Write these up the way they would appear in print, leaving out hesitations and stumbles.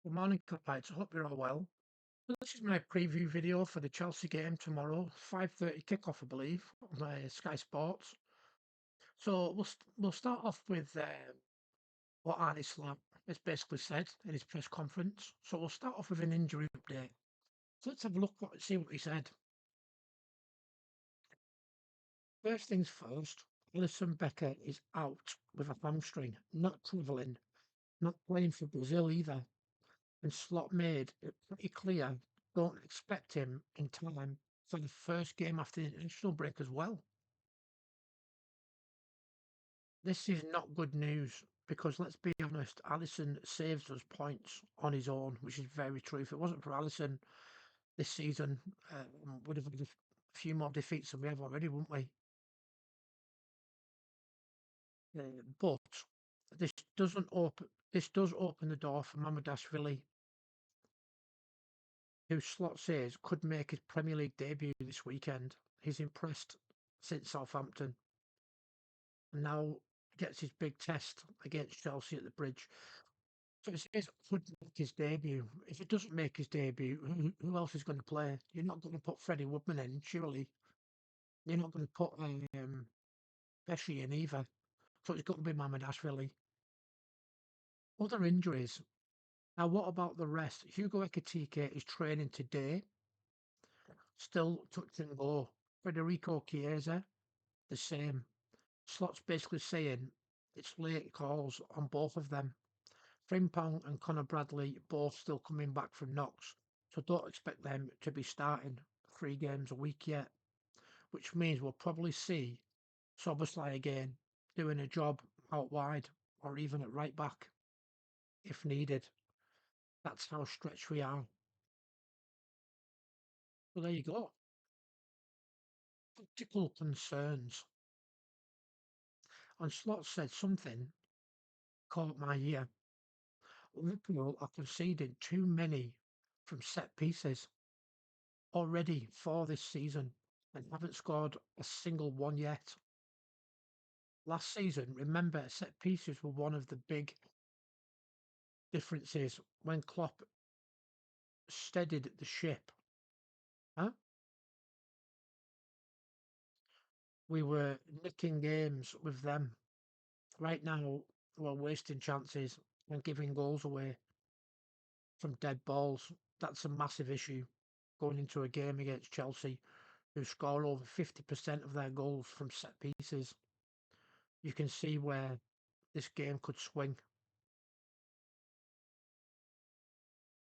Good morning, Kopites. I hope you're all well. This is my preview video for the Chelsea game tomorrow, 5:30 kickoff, I believe, on Sky Sports. So we'll start off with what Arne Slot has basically said in his press conference. So we'll start off with an injury update. So let's have a look see what he said. First things first, Alisson Becker is out with a hamstring, not travelling, not playing for Brazil either. And Slot made it pretty clear don't expect him in time for the first game after the international break as well. This is not good news because let's be honest, Alisson saves us points on his own, which is very true. If it wasn't for Alisson this season, would have had a few more defeats than we have already, wouldn't we? But this doesn't open. This does open the door for Mamadashvili, who Slot says could make his Premier League debut this weekend. He's impressed since Southampton and now gets his big test against Chelsea at the Bridge. So it says could make his debut. If it doesn't make his debut, who else is going to play? You're not going to put Freddie Woodman in, surely. You're not going to put Pesci in either. So it's got to be Mamadashvili. Other injuries. Now, what about the rest? Hugo Ekitike is training today. Still touch and go. Federico Chiesa, the same. Slot's basically saying it's late calls on both of them. Frimpong and Conor Bradley both still coming back from knocks, so don't expect them to be starting 3 games a week yet, which means we'll probably see Szoboszlai again doing a job out wide or even at right back if needed. That's how stretched we are. Well, there you go. Tactical concerns. And Slot said something caught my ear. Liverpool are conceding too many from set pieces already for this season and haven't scored a single one yet. Last season, remember, set pieces were one of the big differences when Klopp steadied the ship. Huh? We were nicking games with them. Right now, we're wasting chances and giving goals away from dead balls. That's a massive issue going into a game against Chelsea, who score over 50% of their goals from set pieces. You can see where this game could swing.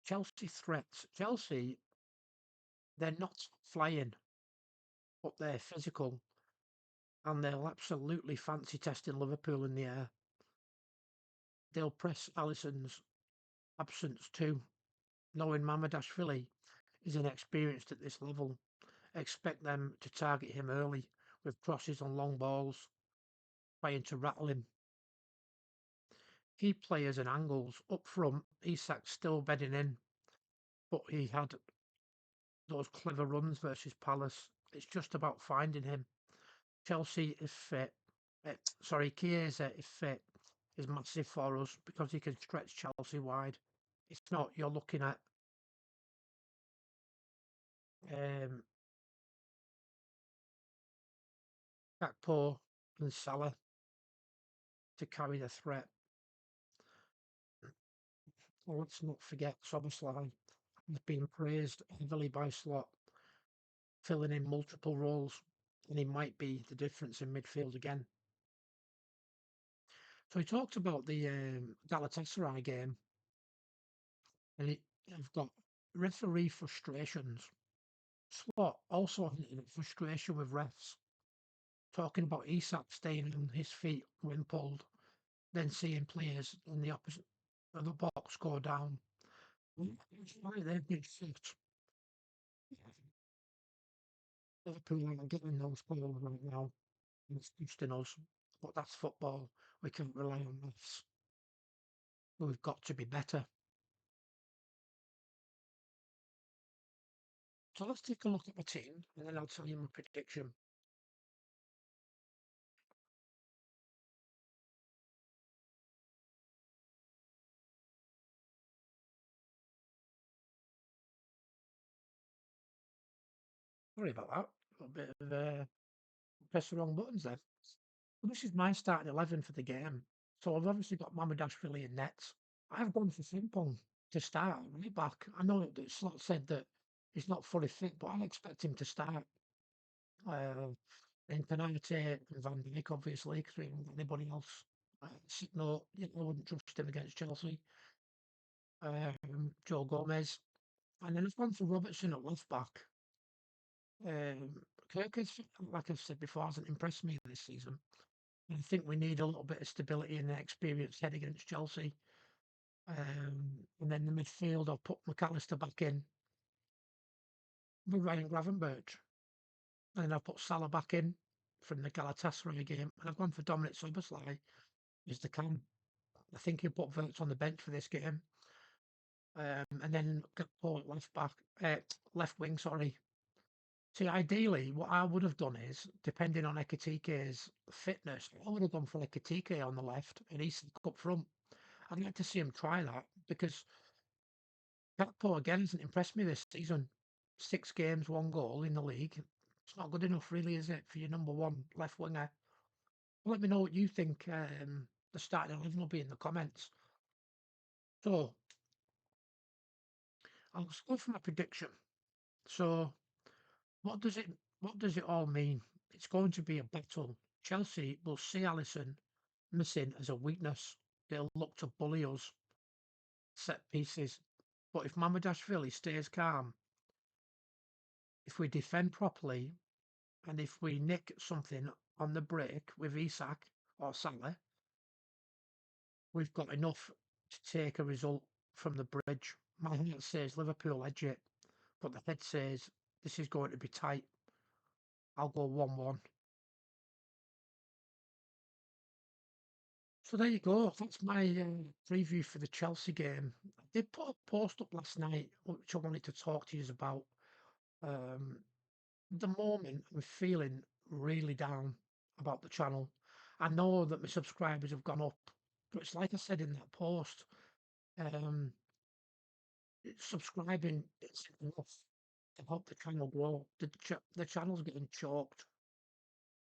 Chelsea threats. Chelsea, they're not flying, but they're physical, and they'll absolutely fancy testing Liverpool in the air. They'll press Alisson's absence too, knowing Mamadashvili is inexperienced at this level. Expect them to target him early with crosses on long balls, trying to rattle him. Key players and angles up front, Isak's still bedding in, but he had those clever runs versus Palace. It's just about finding him. Chelsea if fit. Chiesa if fit is massive for us because he can stretch Chelsea wide. If not, you're looking at Gakpo and Salah to carry the threat. Well, let's not forget Szoboszlai has been praised heavily by Slot, filling in multiple roles, and he might be the difference in midfield again. So he talked about the Galatasaray game, and I've got referee frustrations. Slot also hinted at frustration with refs, talking about Isak staying on his feet when pulled, then seeing players in the opposite of the box go down. It's like they've been fit. Liverpool aren't getting those goals right now. It's boosting us, but that's football. We can't rely on refs. We've got to be better. So let's take a look at my team, and then I'll tell you my prediction. Sorry about that. A bit of press the wrong buttons then. Well, this is my starting 11 for the game. So I've obviously got Mamadashvili in nets. I've gone for Frimpong to start right back. I know that Slot said that he's not fully fit, but I expect him to start. In Canate and Van Dijk, obviously, because we haven't got anybody else. No, I wouldn't trust him against Chelsea. Joe Gomez. And then I've gone for Robertson at left back. Kirk has, like I've said before, hasn't impressed me this season. I think we need a little bit of stability and experienced head against Chelsea. And then the midfield, I'll put McAllister back in with Ryan Gravenberch. And then I'll put Salah back in from the Galatasaray game. And I've gone for Dominic Soboslai as the cam. I think he'll put Verts on the bench for this game. And then Paul at left back, left wing, sorry. See, ideally, what I would have done is, depending on Ekitike's fitness, I would have gone for Ekitike on the left and Isak up front. I'd like to see him try that because Gakpo again hasn't impressed me this season. 6 games, 1 goal in the league. It's not good enough, really, is it, for your number 1 left winger? Let me know what you think the starting 11 will be in the comments. So, I'll go for my prediction. So, what does it all mean? It's going to be a battle. Chelsea will see Alisson missing as a weakness. They'll look to bully us, set pieces. But if Mamadashvili stays calm, if we defend properly, and if we nick something on the break with Isak or Salah, we've got enough to take a result from the bridge. My heart says Liverpool edge it, but the head says this is going to be tight. I'll go 1-1. So there you go. That's my preview for the Chelsea game. I did put a post up last night, which I wanted to talk to you about. At the moment, I'm feeling really down about the channel. I know that my subscribers have gone up, but it's like I said in that post. Um, Subscribing isn't enough to help the channel grow. The channel's getting choked.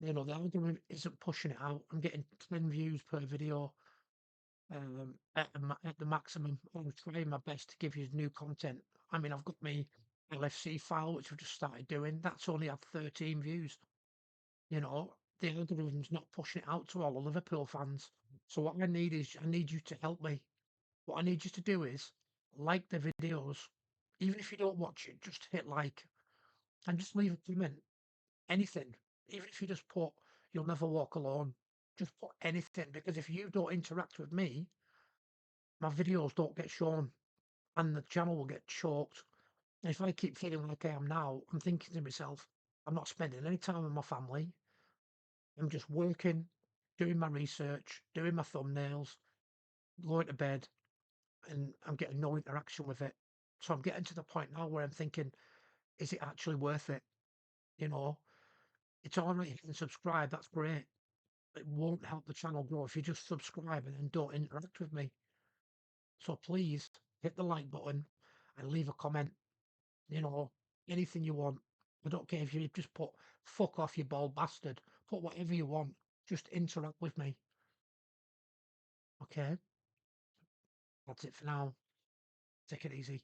The algorithm isn't pushing it out. I'm getting 10 views per video. At the maximum. I'm trying my best to give you new content. I mean, I've got my LFC file, which I've just started doing. That's only had 13 views. The algorithm's not pushing it out to all the Liverpool fans. So what I need you to help me. What I need you to do is like the videos. Even if you don't watch it, just hit like and just leave a comment. Anything. Even if you just put, "You'll never walk alone." Just put anything, because if you don't interact with me, my videos don't get shown and the channel will get choked. And if I keep feeling like I am now, I'm thinking to myself, I'm not spending any time with my family. I'm just working, doing my research, doing my thumbnails, going to bed, and I'm getting no interaction with it. So I'm getting to the point now where I'm thinking, is it actually worth it? You know, it's all right hitting subscribe, that's great. It won't help the channel grow if you just subscribe and then don't interact with me. So please hit the like button and leave a comment. You know, anything you want. I don't care if you just put "fuck off, you bald bastard." Put whatever you want. Just interact with me. Okay? That's it for now. Take it easy.